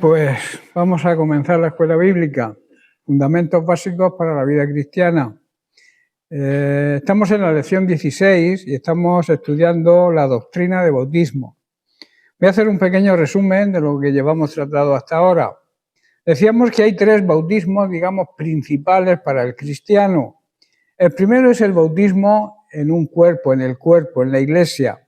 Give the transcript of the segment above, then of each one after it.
Pues vamos a comenzar la escuela bíblica, fundamentos básicos para la vida cristiana. Estamos en la lección 16 y estamos estudiando la doctrina de bautismo. Voy a hacer un pequeño resumen de lo que llevamos tratado hasta ahora. Decíamos que hay tres bautismos, digamos, principales para el cristiano. El primero es el bautismo en un cuerpo, en la iglesia.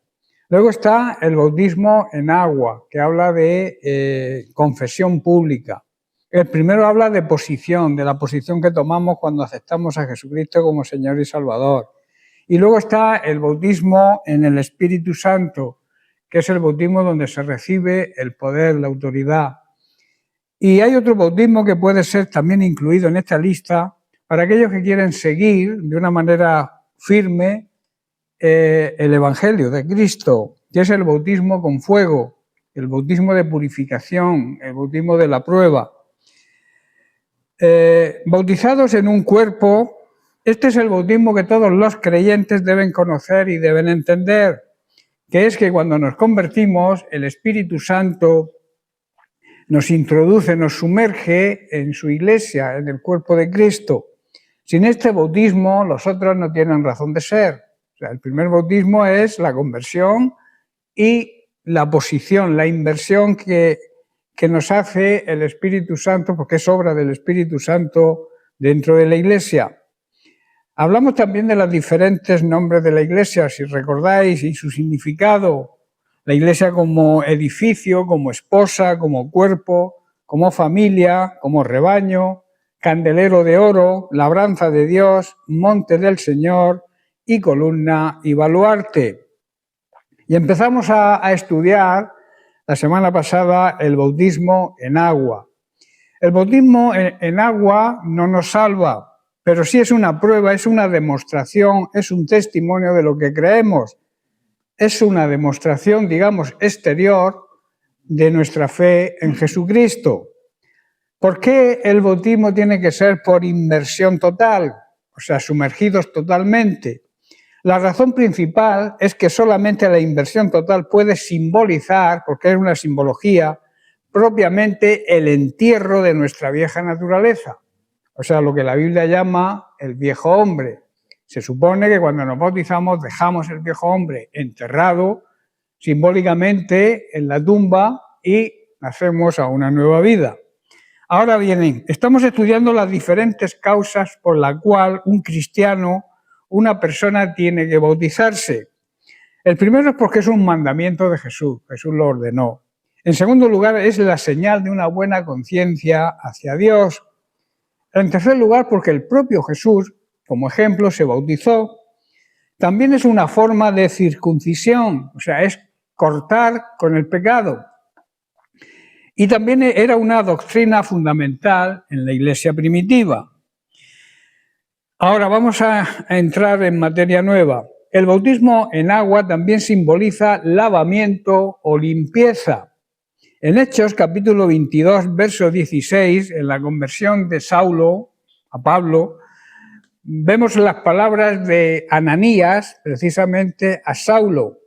Luego está el bautismo en agua, que habla de confesión pública. El primero habla de posición, de la posición que tomamos cuando aceptamos a Jesucristo como Señor y Salvador. Y luego está el bautismo en el Espíritu Santo, que es el bautismo donde se recibe el poder, la autoridad. Y hay otro bautismo que puede ser también incluido en esta lista para aquellos que quieren seguir de una manera firme el Evangelio de Cristo, que es el bautismo con fuego, el bautismo de purificación, el bautismo de la prueba. Bautizados en un cuerpo, este es el bautismo que todos los creyentes deben conocer y deben entender, que es que cuando nos convertimos, el Espíritu Santo nos introduce, nos sumerge en su iglesia, en el cuerpo de Cristo. Sin este bautismo, los otros no tienen razón de ser. O sea, el primer bautismo es la conversión y la posición, la inversión que nos hace el Espíritu Santo, porque es obra del Espíritu Santo dentro de la iglesia. Hablamos también de los diferentes nombres de la iglesia, si recordáis, y su significado. La iglesia como edificio, como esposa, como cuerpo, como familia, como rebaño, candelero de oro, labranza de Dios, monte del Señor y columna y baluarte. Y empezamos a estudiar la semana pasada el bautismo en agua. El bautismo en agua no nos salva, pero sí es una prueba, es una demostración, es un testimonio de lo que creemos. Es una demostración, digamos, exterior de nuestra fe en Jesucristo. ¿Por qué el bautismo tiene que ser por inmersión total? O sea, sumergidos totalmente. La razón principal es que solamente la inmersión total puede simbolizar, porque es una simbología, propiamente el entierro de nuestra vieja naturaleza. O sea, lo que la Biblia llama el viejo hombre. Se supone que cuando nos bautizamos dejamos el viejo hombre enterrado simbólicamente en la tumba y nacemos a una nueva vida. Ahora bien, estamos estudiando las diferentes causas por las cuales un cristiano, una persona tiene que bautizarse. El primero es porque es un mandamiento de Jesús, Jesús lo ordenó. En segundo lugar, es la señal de una buena conciencia hacia Dios. En tercer lugar, porque el propio Jesús, como ejemplo, se bautizó. También es una forma de circuncisión, o sea, es cortar con el pecado. Y también era una doctrina fundamental en la iglesia primitiva. Ahora vamos a entrar en materia nueva. El bautismo en agua también simboliza lavamiento o limpieza. En Hechos, capítulo 22, verso 16, en la conversión de Saulo a Pablo, vemos las palabras de Ananías, precisamente a Saulo.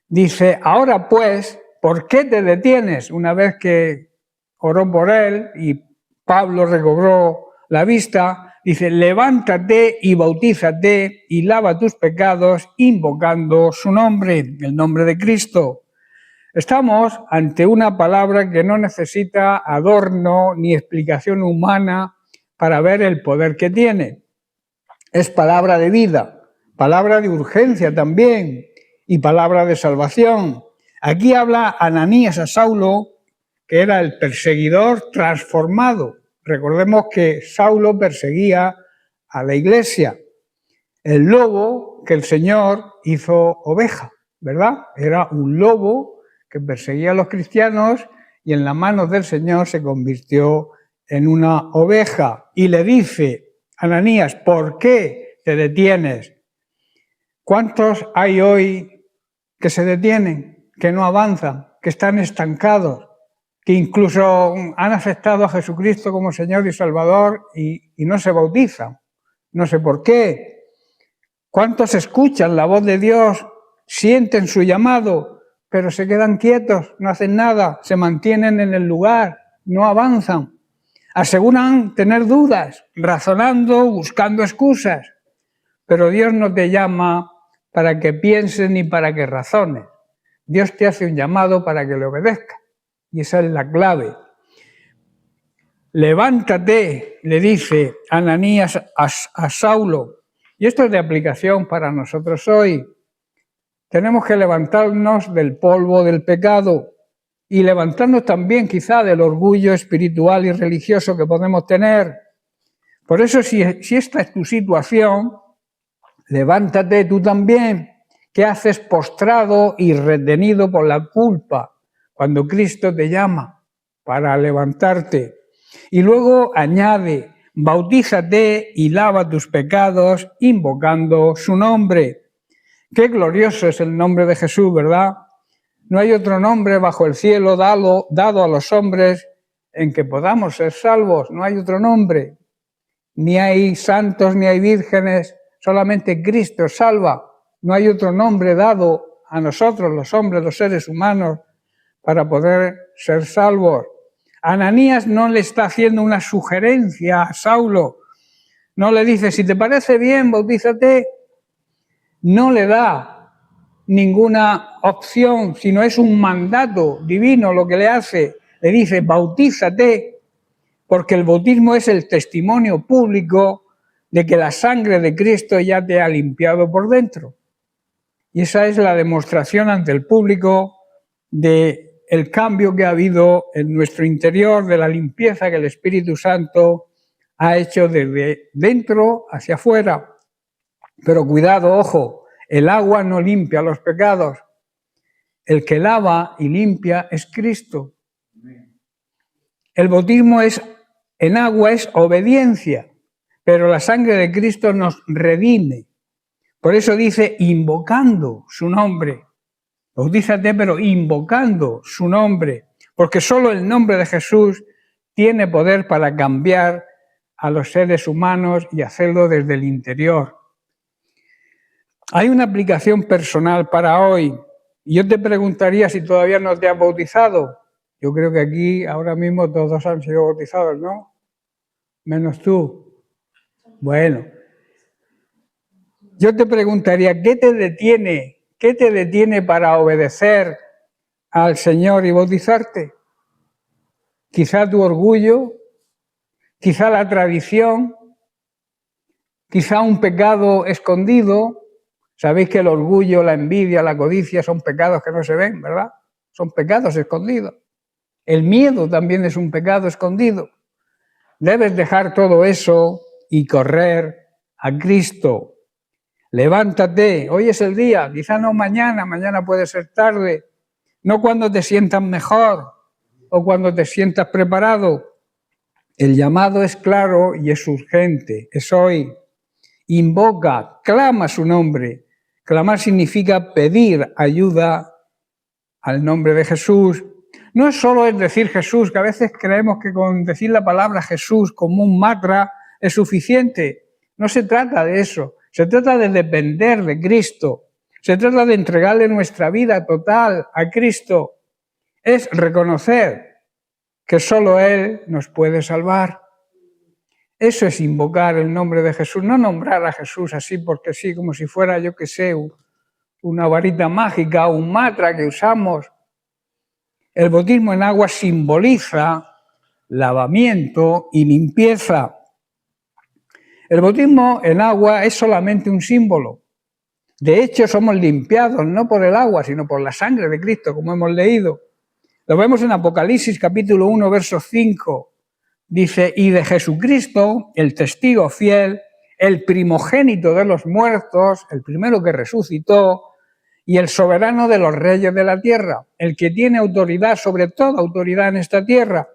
Dice, ahora pues, ¿por qué te detienes? Una vez que oró por él y Pablo recobró la vista, dice, levántate y bautízate y lava tus pecados invocando su nombre, el nombre de Cristo. Estamos ante una palabra que no necesita adorno ni explicación humana para ver el poder que tiene. Es palabra de vida, palabra de urgencia también y palabra de salvación. Aquí habla Ananías a Saulo, que era el perseguidor transformado. Recordemos que Saulo perseguía a la iglesia. El lobo que el Señor hizo oveja, ¿verdad? Era un lobo que perseguía a los cristianos y en las manos del Señor se convirtió en una oveja. Y le dice, Ananías, ¿por qué te detienes? ¿Cuántos hay hoy que se detienen, que no avanzan, que están estancados, que incluso han aceptado a Jesucristo como Señor y Salvador y no se bautizan? No sé por qué. ¿Cuántos escuchan la voz de Dios, sienten su llamado, pero se quedan quietos, no hacen nada, se mantienen en el lugar? no avanzan. Aseguran tener dudas, razonando, buscando excusas. Pero Dios no te llama para que pienses ni para que razones. Dios te hace un llamado para que le obedezcas. Y esa es la clave. Levántate, le dice Ananías a Saulo. Y esto es de aplicación para nosotros hoy. Tenemos que levantarnos del polvo del pecado y levantarnos también quizá del orgullo espiritual y religioso que podemos tener. Por eso, si esta es tu situación, levántate tú también. ¿Qué haces postrado y retenido por la culpa cuando Cristo te llama para levantarte? Y luego añade, bautízate y lava tus pecados invocando su nombre. Qué glorioso es el nombre de Jesús, ¿verdad? No hay otro nombre bajo el cielo dado a los hombres en que podamos ser salvos. No hay otro nombre. Ni hay santos, ni hay vírgenes. Solamente Cristo salva. No hay otro nombre dado a nosotros, los hombres, los seres humanos, para poder ser salvos. Ananías no le está haciendo una sugerencia a Saulo. No le dice, si te parece bien, bautízate. No le da ninguna opción, sino es un mandato divino lo que le hace. Le dice, bautízate, porque el bautismo es el testimonio público de que la sangre de Cristo ya te ha limpiado por dentro. Y esa es la demostración ante el público del cambio que ha habido en nuestro interior, de la limpieza que el Espíritu Santo ha hecho desde dentro hacia afuera. Pero cuidado, ojo, el agua no limpia los pecados. El que lava y limpia es Cristo. El bautismo en agua es obediencia, pero la sangre de Cristo nos redime. Por eso dice, invocando su nombre. Bautízate, pero invocando su nombre, porque solo el nombre de Jesús tiene poder para cambiar a los seres humanos y hacerlo desde el interior. Hay una aplicación personal para hoy. Yo te preguntaría si todavía no te has bautizado. Yo creo que aquí ahora mismo todos han sido bautizados, ¿no? Menos tú. Bueno. Yo te preguntaría, ¿qué te detiene para obedecer al Señor y bautizarte? Quizá tu orgullo, quizá la tradición, quizá un pecado escondido. Sabéis que el orgullo, la envidia, la codicia son pecados que no se ven, ¿verdad? Son pecados escondidos. El miedo también es un pecado escondido. Debes dejar todo eso y correr a Cristo. Levántate, hoy es el día, quizá no mañana, mañana puede ser tarde, no cuando te sientas mejor o cuando te sientas preparado. El llamado es claro y es urgente, es hoy. Invoca, clama su nombre. Clamar significa pedir ayuda al nombre de Jesús. No es solo es decir Jesús, que a veces creemos que con decir la palabra Jesús como un mantra es suficiente. No se trata de eso. Se trata de depender de Cristo. Se trata de entregarle nuestra vida total a Cristo. Es reconocer que solo Él nos puede salvar. Eso es invocar el nombre de Jesús. No nombrar a Jesús así porque sí, como si fuera, yo qué sé, una varita mágica, un mantra que usamos. El bautismo en agua simboliza lavamiento y limpieza. El bautismo en agua es solamente un símbolo. De hecho, somos limpiados no por el agua, sino por la sangre de Cristo, como hemos leído. Lo vemos en Apocalipsis capítulo 1, verso 5. Dice, y de Jesucristo, el testigo fiel, el primogénito de los muertos, el primero que resucitó, y el soberano de los reyes de la tierra, el que tiene autoridad sobre toda autoridad en esta tierra,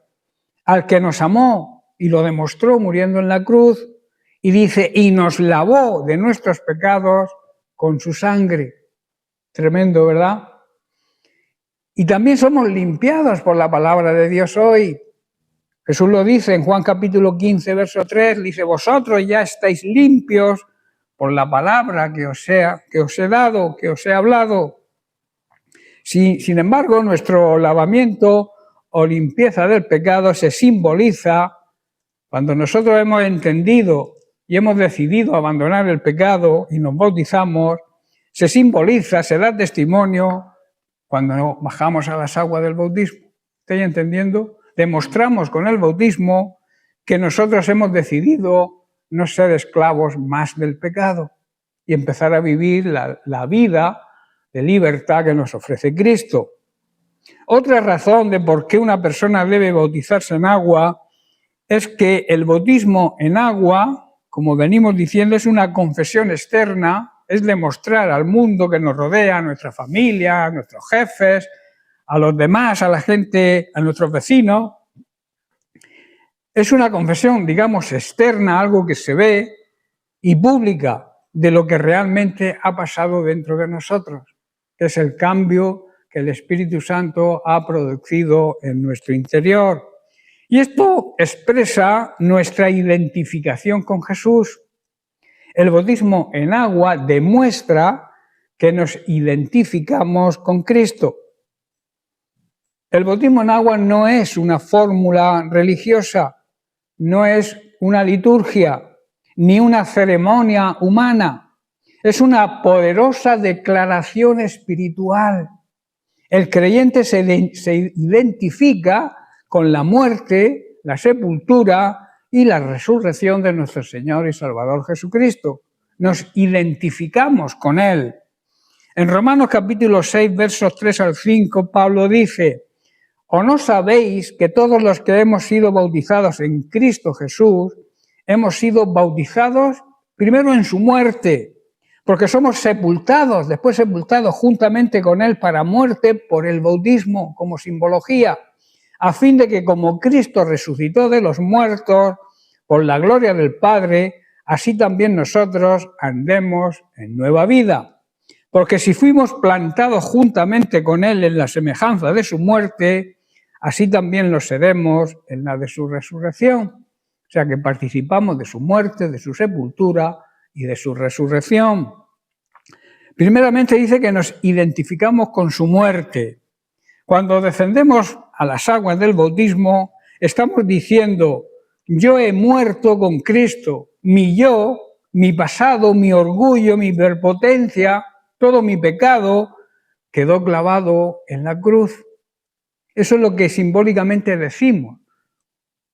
al que nos amó y lo demostró muriendo en la cruz, y dice, y nos lavó de nuestros pecados con su sangre. Tremendo, ¿verdad? Y también somos limpiados por la palabra de Dios hoy. Jesús lo dice en Juan capítulo 15, verso 3, dice, vosotros ya estáis limpios por la palabra que os he dado, que os he hablado. Sin embargo, nuestro lavamiento o limpieza del pecado se simboliza, cuando nosotros hemos entendido y hemos decidido abandonar el pecado y nos bautizamos, se simboliza, se da testimonio cuando bajamos a las aguas del bautismo. ¿Estáis entendiendo? Demostramos con el bautismo que nosotros hemos decidido no ser esclavos más del pecado y empezar a vivir la vida de libertad que nos ofrece Cristo. Otra razón de por qué una persona debe bautizarse en agua es que el bautismo en agua, como venimos diciendo, es una confesión externa, es demostrar al mundo que nos rodea, a nuestra familia, a nuestros jefes, a los demás, a la gente, a nuestros vecinos. Es una confesión, digamos, externa, algo que se ve, y pública, de lo que realmente ha pasado dentro de nosotros, que es el cambio que el Espíritu Santo ha producido en nuestro interior. Y esto expresa nuestra identificación con Jesús. El bautismo en agua demuestra que nos identificamos con Cristo. El bautismo en agua no es una fórmula religiosa, no es una liturgia, ni una ceremonia humana. Es una poderosa declaración espiritual. El creyente se identifica con la muerte, la sepultura y la resurrección de nuestro Señor y Salvador Jesucristo. Nos identificamos con Él. En Romanos capítulo 6, versos 3 al 5, Pablo dice: ¿O no sabéis que todos los que hemos sido bautizados en Cristo Jesús, hemos sido bautizados primero en su muerte? Porque somos sepultados, después sepultados juntamente con Él para muerte por el bautismo como simbología, a fin de que como Cristo resucitó de los muertos por la gloria del Padre, así también nosotros andemos en nueva vida. Porque si fuimos plantados juntamente con Él en la semejanza de su muerte, así también lo seremos en la de su resurrección. O sea que participamos de su muerte, de su sepultura y de su resurrección. Primeramente dice que nos identificamos con su muerte. Cuando descendemos a las aguas del bautismo, estamos diciendo: yo he muerto con Cristo, mi yo, mi pasado, mi orgullo, mi hiperpotencia, todo mi pecado quedó clavado en la cruz. Eso es lo que simbólicamente decimos.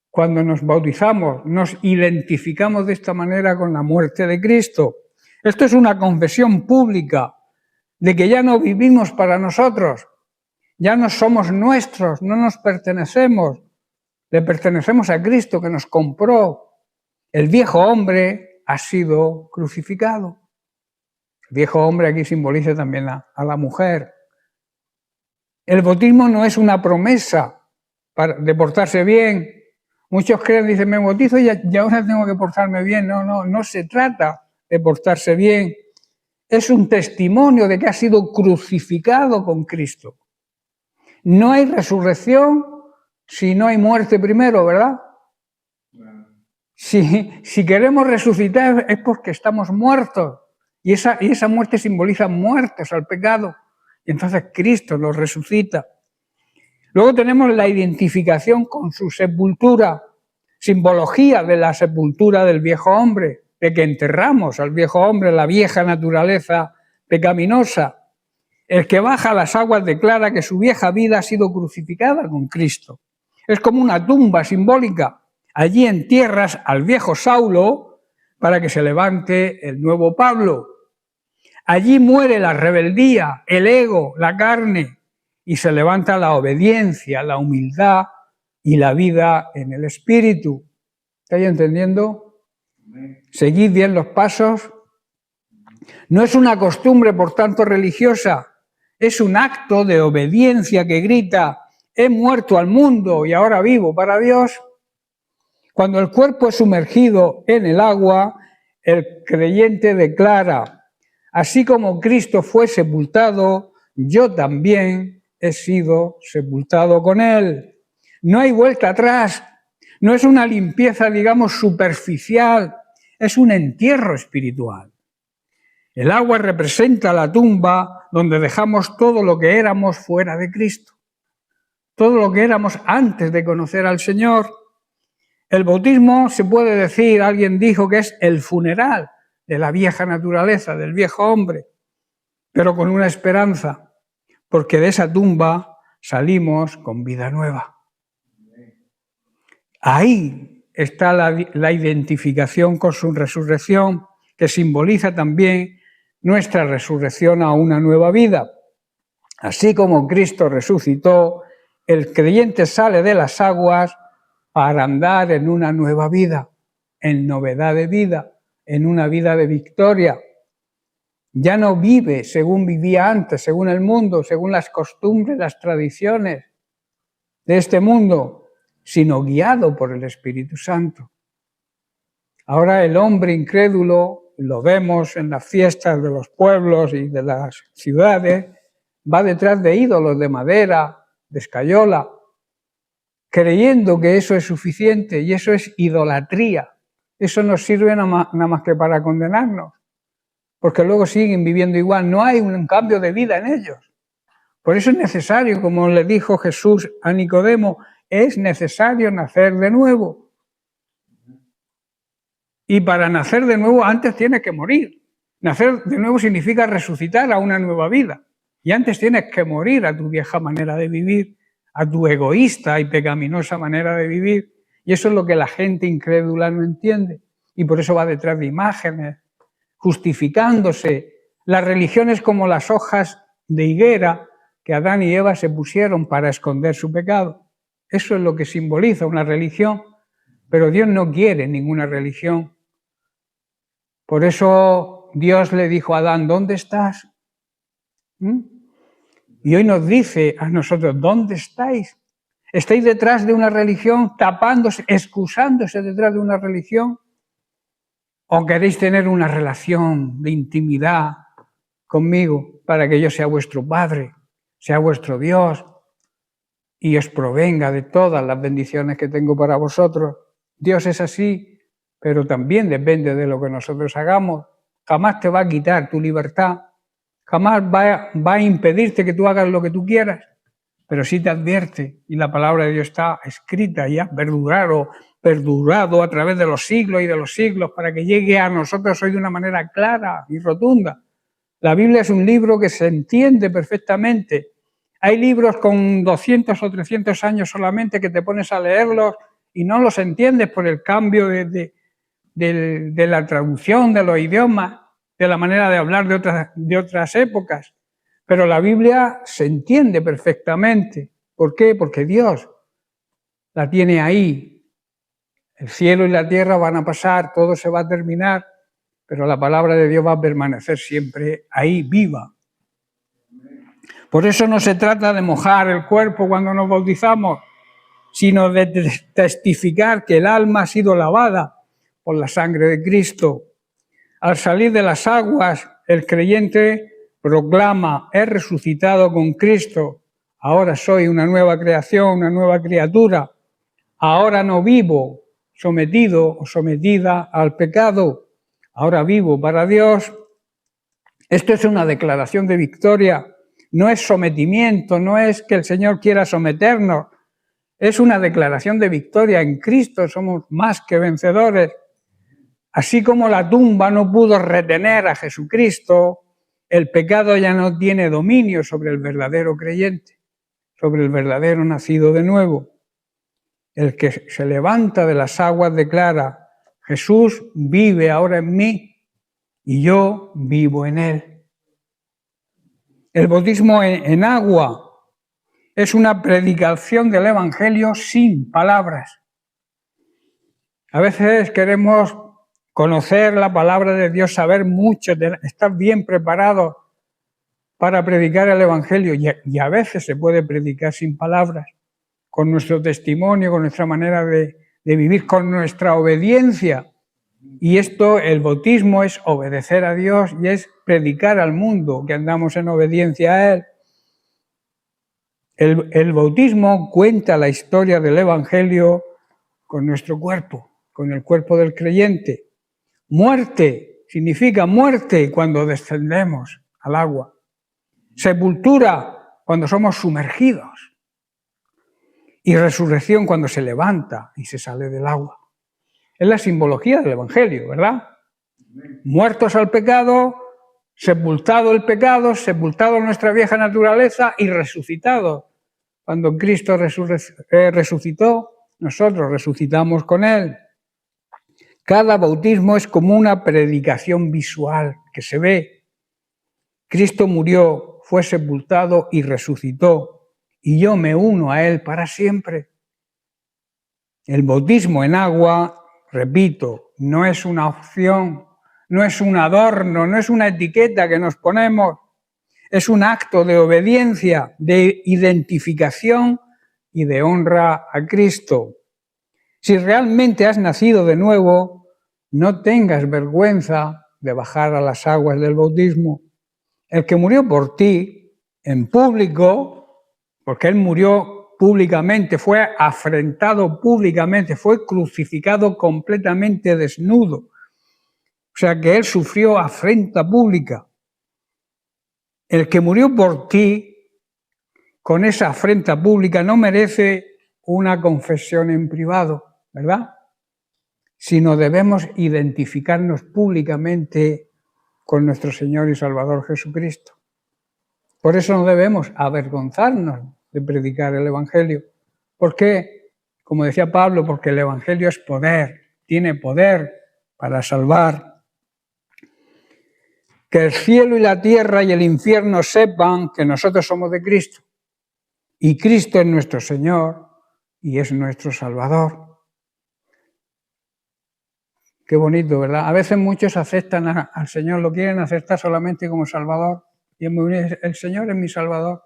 Cuando nos bautizamos, nos identificamos de esta manera con la muerte de Cristo. Esto es una confesión pública de que ya no vivimos para nosotros, ya no somos nuestros, no nos pertenecemos, le pertenecemos a Cristo que nos compró. El viejo hombre ha sido crucificado. El viejo hombre aquí simboliza también a la mujer. El bautismo no es una promesa de portarse bien. Muchos creen, dicen, me bautizo y ahora tengo que portarme bien. No se trata de portarse bien. Es un testimonio de que ha sido crucificado con Cristo. No hay resurrección si no hay muerte primero, ¿verdad? Si queremos resucitar es porque estamos muertos. Y esa muerte simboliza muertos al pecado. Y entonces Cristo nos resucita. Luego tenemos la identificación con su sepultura, simbología de la sepultura del viejo hombre, de que enterramos al viejo hombre, la vieja naturaleza pecaminosa. El que baja a las aguas declara que su vieja vida ha sido crucificada con Cristo. Es como una tumba simbólica. Allí entierras al viejo Saulo para que se levante el nuevo Pablo. Allí muere la rebeldía, el ego, la carne, y se levanta la obediencia, la humildad y la vida en el Espíritu. ¿Estáis entendiendo? Seguid bien los pasos. No es una costumbre, por tanto, religiosa, es un acto de obediencia que grita: he muerto al mundo y ahora vivo para Dios. Cuando el cuerpo es sumergido en el agua, el creyente declara: así como Cristo fue sepultado, yo también he sido sepultado con Él. No hay vuelta atrás, no es una limpieza, digamos, superficial, es un entierro espiritual. El agua representa la tumba donde dejamos todo lo que éramos fuera de Cristo. todo lo que éramos antes de conocer al Señor. El bautismo se puede decir, alguien dijo que es el funeral de la vieja naturaleza, del viejo hombre, pero con una esperanza, porque de esa tumba salimos con vida nueva. Ahí está la identificación con su resurrección, que simboliza también nuestra resurrección a una nueva vida. Así como Cristo resucitó, el creyente sale de las aguas para andar en una nueva vida, en novedad de vida, en una vida de victoria. Ya no vive según vivía antes, según el mundo, según las costumbres, las tradiciones de este mundo, sino guiado por el Espíritu Santo. Ahora el hombre incrédulo, lo vemos en las fiestas de los pueblos y de las ciudades, va detrás de ídolos de madera, de escayola, creyendo que eso es suficiente, y eso es idolatría. Eso no sirve nada más que para condenarnos, porque luego siguen viviendo igual. No hay un cambio de vida en ellos. Por eso es necesario, como le dijo Jesús a Nicodemo, es necesario nacer de nuevo. Y para nacer de nuevo antes tienes que morir. Nacer de nuevo significa resucitar a una nueva vida. Y antes tienes que morir a tu vieja manera de vivir, a tu egoísta y pecaminosa manera de vivir. Y eso es lo que la gente incrédula no entiende. Y por eso va detrás de imágenes, justificándose. La religión es como las hojas de higuera que Adán y Eva se pusieron para esconder su pecado. Eso es lo que simboliza una religión. Pero Dios no quiere ninguna religión. Por eso Dios le dijo a Adán, ¿dónde estás? Y hoy nos dice a nosotros, ¿dónde estáis? ¿Estáis detrás de una religión, tapándose, excusándose detrás de una religión? ¿O queréis tener una relación de intimidad conmigo para que yo sea vuestro Padre, sea vuestro Dios y os provenga de todas las bendiciones que tengo para vosotros? Dios es así, pero también depende de lo que nosotros hagamos. Jamás te va a quitar tu libertad. Jamás va a impedirte que tú hagas lo que tú quieras, pero sí te advierte, y la palabra de Dios está escrita y ha perdurado a través de los siglos y de los siglos para que llegue a nosotros hoy de una manera clara y rotunda. La Biblia es un libro que se entiende perfectamente. Hay libros con 200 o 300 años solamente que te pones a leerlos y no los entiendes por el cambio de la traducción de los idiomas, de la manera de hablar de otras épocas. Pero la Biblia se entiende perfectamente. ¿Por qué? Porque Dios la tiene ahí. El cielo y la tierra van a pasar, todo se va a terminar, pero la palabra de Dios va a permanecer siempre ahí, viva. Por eso no se trata de mojar el cuerpo cuando nos bautizamos, sino de testificar que el alma ha sido lavada por la sangre de Cristo. Al salir de las aguas, el creyente proclama, he resucitado con Cristo, ahora soy una nueva creación, una nueva criatura, ahora no vivo sometido o sometida al pecado, ahora vivo para Dios. Esto es una declaración de victoria, no es sometimiento, no es que el Señor quiera someternos, es una declaración de victoria. En Cristo somos más que vencedores. Así como la tumba no pudo retener a Jesucristo, el pecado ya no tiene dominio sobre el verdadero creyente, sobre el verdadero nacido de nuevo. El que se levanta de las aguas declara, Jesús vive ahora en mí y yo vivo en él. El bautismo en agua es una predicación del Evangelio sin palabras. A veces queremos conocer la palabra de Dios, saber mucho, estar bien preparados para predicar el Evangelio, y a veces se puede predicar sin palabras, con nuestro testimonio, con nuestra manera de vivir, con nuestra obediencia. Y esto, el bautismo, es obedecer a Dios y es predicar al mundo que andamos en obediencia a Él. El bautismo cuenta la historia del Evangelio con nuestro cuerpo, con el cuerpo del creyente. Muerte significa muerte cuando descendemos al agua. Sepultura cuando somos sumergidos. y resurrección cuando se levanta y se sale del agua. Es la simbología del Evangelio, ¿verdad? Muertos al pecado, sepultado el pecado, sepultado nuestra vieja naturaleza y resucitado. Cuando Cristo resucitó, nosotros resucitamos con Él. Cada bautismo es como una predicación visual que se ve. Cristo murió, fue sepultado y resucitó, y yo me uno a Él para siempre. El bautismo en agua, repito, no es una opción, no es un adorno, no es una etiqueta que nos ponemos, es un acto de obediencia, de identificación y de honra a Cristo. Si realmente has nacido de nuevo, no tengas vergüenza de bajar a las aguas del bautismo. El que murió por ti en público, porque Él murió públicamente, fue afrentado públicamente, fue crucificado completamente desnudo. O sea que Él sufrió afrenta pública. El que murió por ti, con esa afrenta pública, no merece una confesión en privado, ¿verdad? Sino debemos identificarnos públicamente con nuestro Señor y Salvador Jesucristo. Por eso no debemos avergonzarnos de predicar el Evangelio. ¿Por qué? Como decía Pablo, porque el Evangelio es poder, tiene poder para salvar. Que el cielo y la tierra y el infierno sepan que nosotros somos de Cristo. Y Cristo es nuestro Señor y es nuestro Salvador. Qué bonito, ¿verdad? A veces muchos aceptan al Señor, lo quieren aceptar solamente como Salvador. Y es muy bien, el Señor es mi Salvador.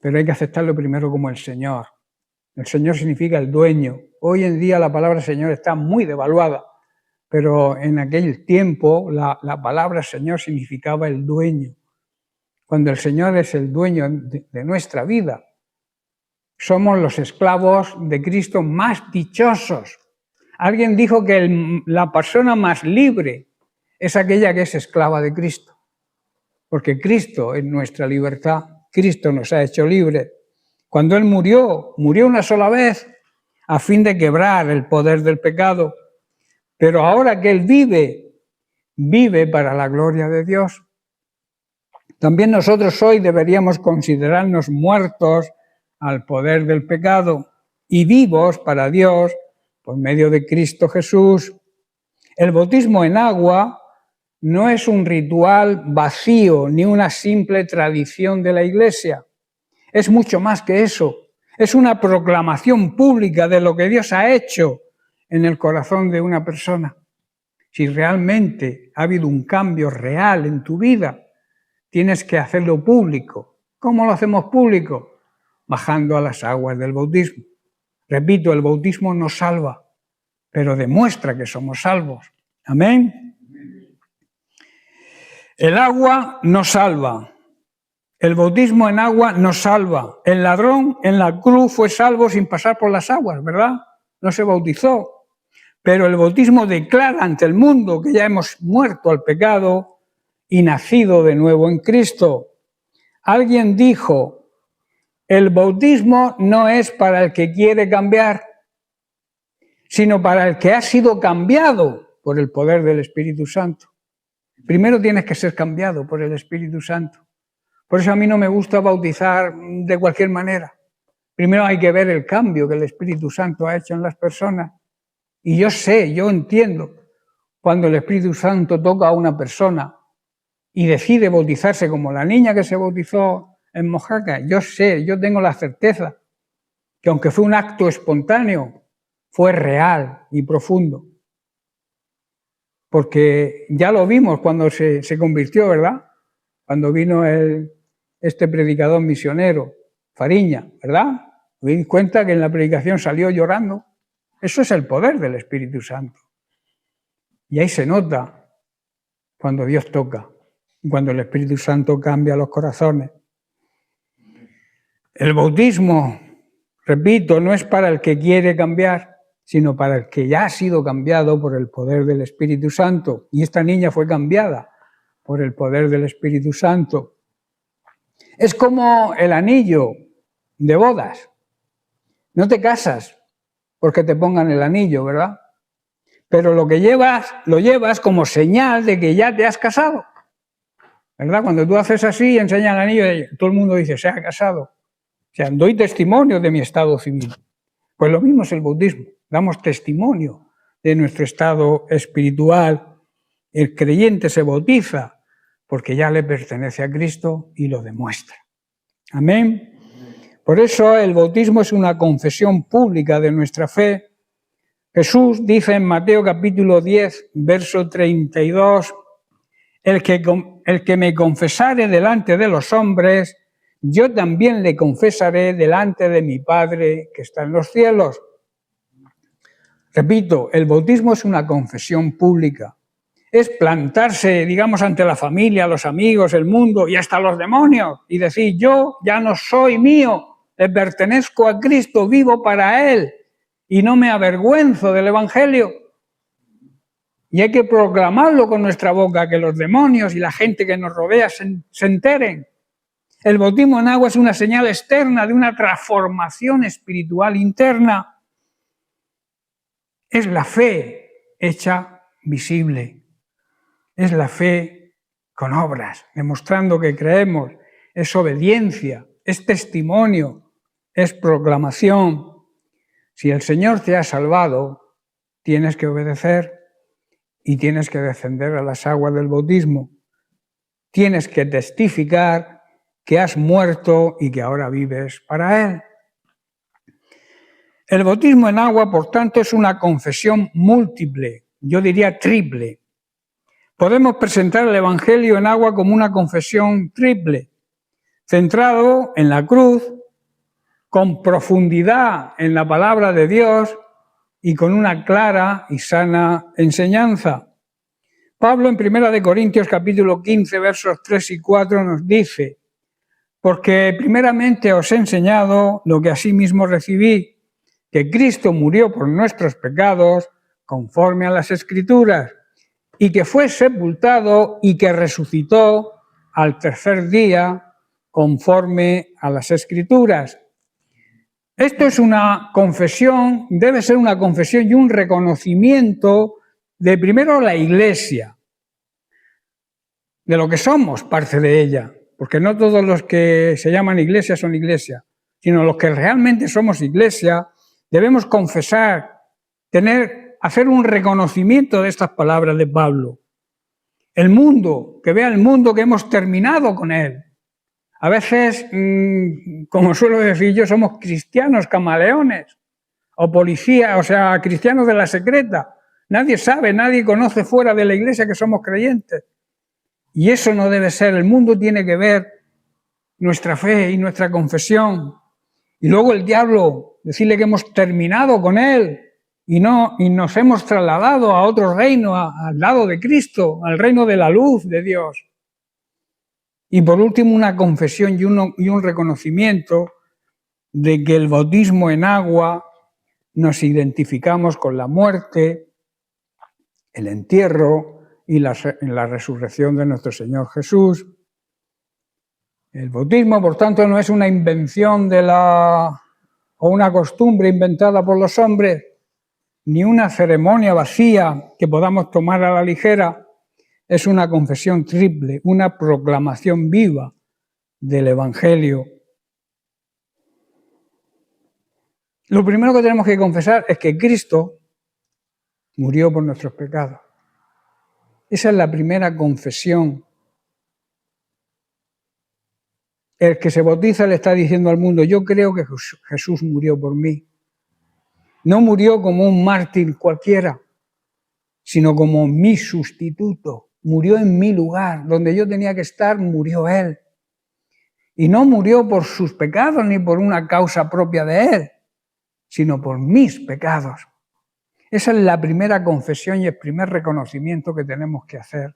Pero hay que aceptarlo primero como el Señor. El Señor significa el dueño. Hoy en día la palabra Señor está muy devaluada, pero en aquel tiempo la palabra Señor significaba el dueño. Cuando el Señor es el dueño de nuestra vida, somos los esclavos de Cristo más dichosos. Alguien dijo que la persona más libre es aquella que es esclava de Cristo, porque Cristo es nuestra libertad, Cristo nos ha hecho libres. Cuando Él murió una sola vez a fin de quebrar el poder del pecado, pero ahora que Él vive para la gloria de Dios. También nosotros hoy deberíamos considerarnos muertos al poder del pecado y vivos para Dios por medio de Cristo Jesús. El bautismo en agua no es un ritual vacío ni una simple tradición de la Iglesia. Es mucho más que eso. Es una proclamación pública de lo que Dios ha hecho en el corazón de una persona. Si realmente ha habido un cambio real en tu vida, tienes que hacerlo público. ¿Cómo lo hacemos público? Bajando a las aguas del bautismo. Repito, el bautismo nos salva, pero demuestra que somos salvos. Amén. El agua nos salva. El bautismo en agua nos salva. El ladrón en la cruz fue salvo sin pasar por las aguas, ¿verdad? No se bautizó. Pero el bautismo declara ante el mundo que ya hemos muerto al pecado y nacido de nuevo en Cristo. Alguien dijo, el bautismo no es para el que quiere cambiar, sino para el que ha sido cambiado por el poder del Espíritu Santo. Primero tienes que ser cambiado por el Espíritu Santo. Por eso a mí no me gusta bautizar de cualquier manera. Primero hay que ver el cambio que el Espíritu Santo ha hecho en las personas. Y yo entiendo, cuando el Espíritu Santo toca a una persona y decide bautizarse como la niña que se bautizó en Mojácar, yo tengo la certeza que aunque fue un acto espontáneo, fue real y profundo. Porque ya lo vimos cuando se convirtió, ¿verdad? Cuando vino este predicador misionero, Fariña, ¿verdad? Me di cuenta que en la predicación salió llorando. Eso es el poder del Espíritu Santo. Y ahí se nota cuando Dios toca, cuando el Espíritu Santo cambia los corazones. El bautismo, repito, no es para el que quiere cambiar, sino para el que ya ha sido cambiado por el poder del Espíritu Santo. Y esta niña fue cambiada por el poder del Espíritu Santo. Es como el anillo de bodas. No te casas porque te pongan el anillo, ¿verdad? Pero lo que llevas, lo llevas como señal de que ya te has casado, ¿verdad? Cuando tú haces así y enseñas el anillo, todo el mundo dice, se ha casado. O sea, doy testimonio de mi estado civil. Pues lo mismo es el bautismo, damos testimonio de nuestro estado espiritual. El creyente se bautiza porque ya le pertenece a Cristo y lo demuestra. Amén. Por eso el bautismo es una confesión pública de nuestra fe. Jesús dice en Mateo capítulo 10, verso 32, el que me confesare delante de los hombres, yo también le confesaré delante de mi Padre que está en los cielos. Repito, el bautismo es una confesión pública. Es plantarse, digamos, ante la familia, los amigos, el mundo y hasta los demonios y decir, yo ya no soy mío, le pertenezco a Cristo, vivo para Él y no me avergüenzo del Evangelio. Y hay que proclamarlo con nuestra boca, que los demonios y la gente que nos rodea se enteren. El bautismo en agua es una señal externa de una transformación espiritual interna. Es la fe hecha visible. Es la fe con obras, demostrando que creemos. Es obediencia, es testimonio, es proclamación. Si el Señor te ha salvado, tienes que obedecer y tienes que descender a las aguas del bautismo. Tienes que testificar que has muerto y que ahora vives para Él. El bautismo en agua, por tanto, es una confesión múltiple, yo diría triple. Podemos presentar el Evangelio en agua como una confesión triple, centrado en la cruz, con profundidad en la palabra de Dios y con una clara y sana enseñanza. Pablo en 1 Corintios capítulo 15, versos 3 y 4 nos dice, porque primeramente os he enseñado lo que asimismo recibí, que Cristo murió por nuestros pecados conforme a las Escrituras, y que fue sepultado y que resucitó al tercer día conforme a las Escrituras. Esto es una confesión, debe ser una confesión y un reconocimiento de primero la Iglesia, de lo que somos parte de ella, porque no todos los que se llaman Iglesia son Iglesia, sino los que realmente somos Iglesia, debemos confesar, hacer un reconocimiento de estas palabras de Pablo. El mundo, que vea el mundo que hemos terminado con él. A veces, como suelo decir yo, somos cristianos camaleones o policías, o sea, cristianos de la secreta. Nadie sabe, nadie conoce fuera de la iglesia que somos creyentes. Y eso no debe ser. El mundo tiene que ver nuestra fe y nuestra confesión. Y luego el diablo, decirle que hemos terminado con él y nos hemos trasladado a otro reino, al lado de Cristo, al reino de la luz de Dios. Y por último, una confesión y un reconocimiento de que el bautismo en agua nos identificamos con la muerte, el entierro y la resurrección de nuestro Señor Jesús. El bautismo, por tanto, no es una invención o una costumbre inventada por los hombres, ni una ceremonia vacía que podamos tomar a la ligera. Es una confesión triple, una proclamación viva del Evangelio. Lo primero que tenemos que confesar es que Cristo murió por nuestros pecados. Esa es la primera confesión. El que se bautiza le está diciendo al mundo, yo creo que Jesús murió por mí. No murió como un mártir cualquiera, sino como mi sustituto. Murió en mi lugar, donde yo tenía que estar, murió Él. Y no murió por sus pecados ni por una causa propia de Él, sino por mis pecados. Esa es la primera confesión y el primer reconocimiento que tenemos que hacer.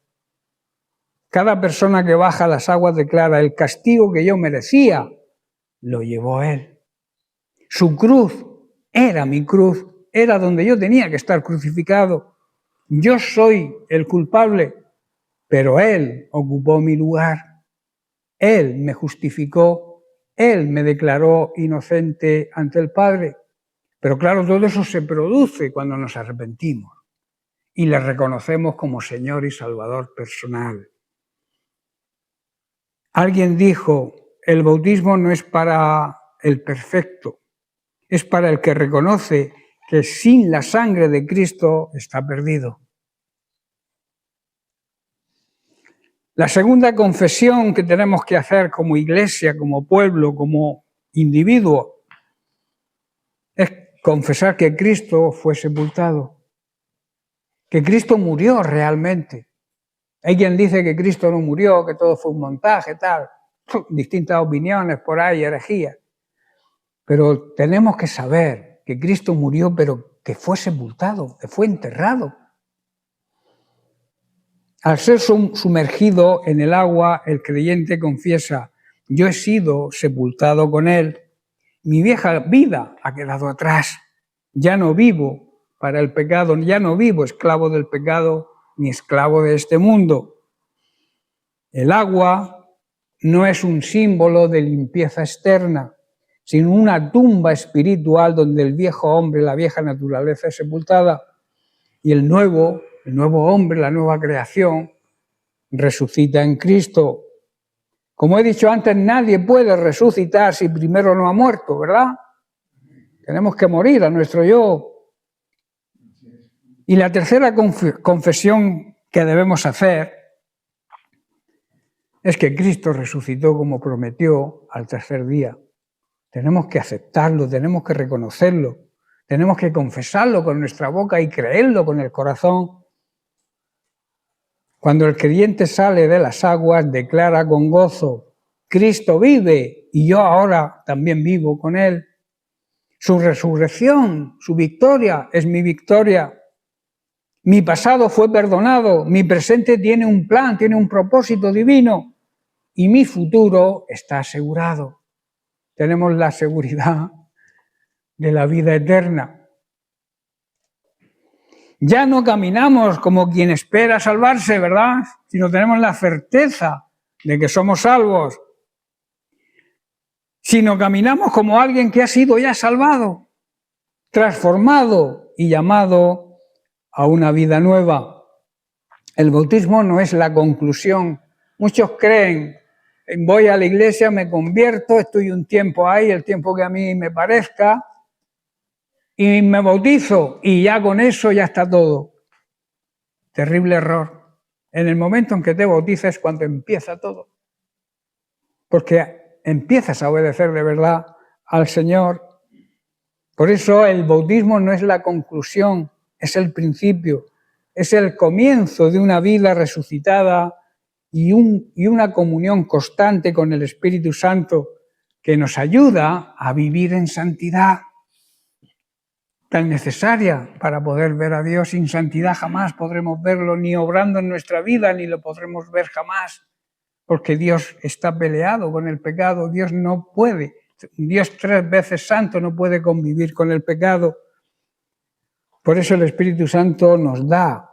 Cada persona que baja a las aguas declara, el castigo que yo merecía, lo llevó Él. Su cruz era mi cruz, era donde yo tenía que estar crucificado. Yo soy el culpable, pero Él ocupó mi lugar. Él me justificó, Él me declaró inocente ante el Padre. Pero claro, todo eso se produce cuando nos arrepentimos y le reconocemos como Señor y Salvador personal. Alguien dijo, el bautismo no es para el perfecto, es para el que reconoce que sin la sangre de Cristo está perdido. La segunda confesión que tenemos que hacer como iglesia, como pueblo, como individuo, es confesar que Cristo fue sepultado, que Cristo murió realmente. Hay quien dice que Cristo no murió, que todo fue un montaje, tal. Distintas opiniones por ahí, herejías. Pero tenemos que saber que Cristo murió, pero que fue sepultado, que fue enterrado. Al ser sumergido en el agua, el creyente confiesa, yo he sido sepultado con Él, mi vieja vida ha quedado atrás, ya no vivo para el pecado, ya no vivo esclavo del pecado ni esclavo de este mundo. El agua no es un símbolo de limpieza externa, sino una tumba espiritual donde el viejo hombre, la vieja naturaleza es sepultada y el nuevo hombre, la nueva creación, resucita en Cristo. Como he dicho antes, nadie puede resucitar si primero no ha muerto, ¿verdad? Tenemos que morir a nuestro yo. Y la tercera confesión que debemos hacer es que Cristo resucitó como prometió al tercer día. Tenemos que aceptarlo, tenemos que reconocerlo, tenemos que confesarlo con nuestra boca y creerlo con el corazón. Cuando el creyente sale de las aguas, declara con gozo, Cristo vive y yo ahora también vivo con Él. Su resurrección, su victoria es mi victoria. Mi pasado fue perdonado, mi presente tiene un plan, tiene un propósito divino y mi futuro está asegurado. Tenemos la seguridad de la vida eterna. Ya no caminamos como quien espera salvarse, ¿verdad? Sino tenemos la certeza de que somos salvos. Sino caminamos como alguien que ha sido ya salvado, transformado y llamado a una vida nueva. El bautismo no es la conclusión. Muchos creen, voy a la iglesia, me convierto, estoy un tiempo ahí, el tiempo que a mí me parezca, y me bautizo y ya con eso ya está todo. Terrible error. En el momento en que te bautizas es cuando empieza todo. Porque empiezas a obedecer de verdad al Señor. Por eso el bautismo no es la conclusión, es el principio, es el comienzo de una vida resucitada y una comunión constante con el Espíritu Santo que nos ayuda a vivir en santidad. Tan necesaria para poder ver a Dios. Sin santidad jamás podremos verlo, ni obrando en nuestra vida, ni lo podremos ver jamás, porque Dios está peleado con el pecado. Dios no puede, Dios 3 veces santo no puede convivir con el pecado. Por eso el Espíritu Santo nos da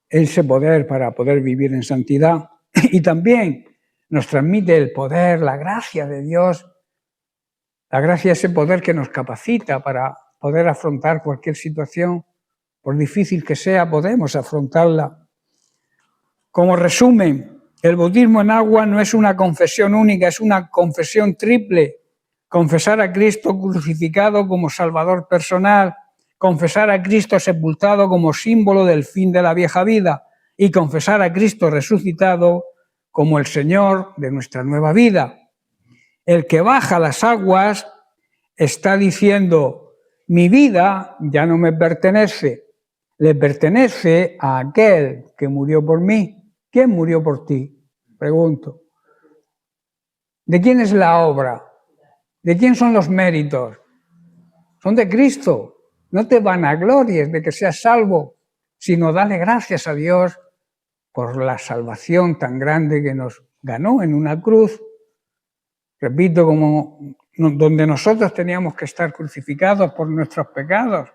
ese poder para poder vivir en santidad y también nos transmite el poder, la gracia de Dios. La gracia es ese poder que nos capacita para poder afrontar cualquier situación, por difícil que sea, podemos afrontarla. Como resumen, el bautismo en agua no es una confesión única, es una confesión triple. Confesar a Cristo crucificado como Salvador personal, confesar a Cristo sepultado como símbolo del fin de la vieja vida y confesar a Cristo resucitado como el Señor de nuestra nueva vida. El que baja las aguas está diciendo, mi vida ya no me pertenece, le pertenece a aquel que murió por mí. ¿Quién murió por ti? Pregunto. ¿De quién es la obra? ¿De quién son los méritos? Son de Cristo. No te vanaglories de que seas salvo, sino dale gracias a Dios por la salvación tan grande que nos ganó en una cruz. Repito, como donde nosotros teníamos que estar crucificados por nuestros pecados,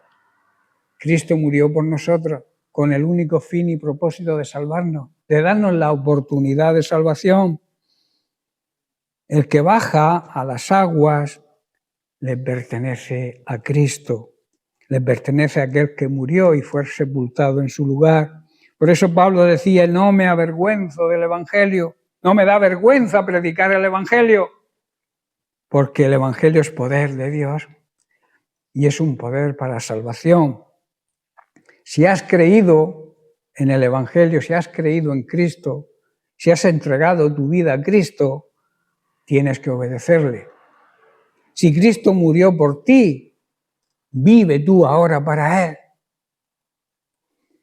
Cristo murió por nosotros con el único fin y propósito de salvarnos, de darnos la oportunidad de salvación. El que baja a las aguas le pertenece a Cristo, le pertenece a aquel que murió y fue sepultado en su lugar. Por eso Pablo decía, no me avergüenzo del Evangelio, no me da vergüenza predicar el Evangelio, porque el Evangelio es poder de Dios y es un poder para salvación. Si has creído en el Evangelio, si has creído en Cristo, si has entregado tu vida a Cristo, tienes que obedecerle. Si Cristo murió por ti, vive tú ahora para Él.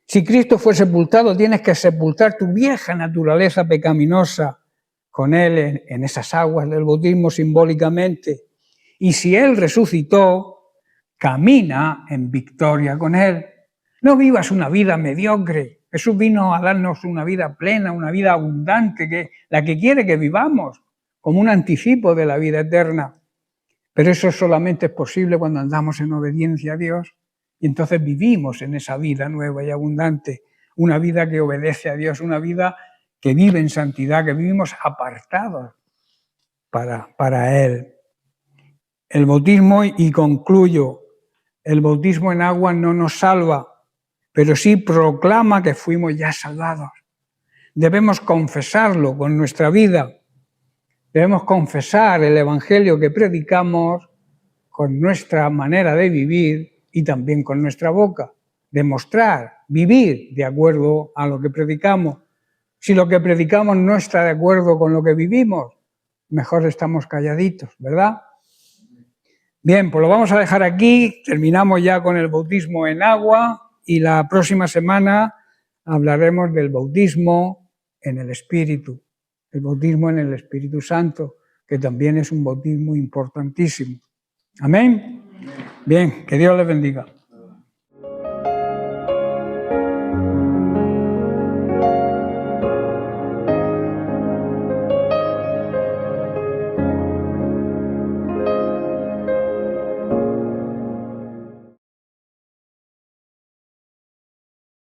Si Cristo fue sepultado, tienes que sepultar tu vieja naturaleza pecaminosa con Él en esas aguas del bautismo simbólicamente. Y si Él resucitó, camina en victoria con Él. No vivas una vida mediocre. Jesús vino a darnos una vida plena, una vida abundante, que la que quiere que vivamos, como un anticipo de la vida eterna. Pero eso solamente es posible cuando andamos en obediencia a Dios y entonces vivimos en esa vida nueva y abundante, una vida que obedece a Dios, una vida que vive en santidad, que vivimos apartados para Él. El bautismo, y concluyo, el bautismo en agua no nos salva, pero sí proclama que fuimos ya salvados. Debemos confesarlo con nuestra vida. Debemos confesar el Evangelio que predicamos con nuestra manera de vivir y también con nuestra boca. Demostrar, vivir de acuerdo a lo que predicamos. Si lo que predicamos no está de acuerdo con lo que vivimos, mejor estamos calladitos, ¿verdad? Bien, pues lo vamos a dejar aquí. Terminamos ya con el bautismo en agua y la próxima semana hablaremos del bautismo en el Espíritu. El bautismo en el Espíritu Santo, que también es un bautismo importantísimo. ¿Amén? Bien, que Dios les bendiga.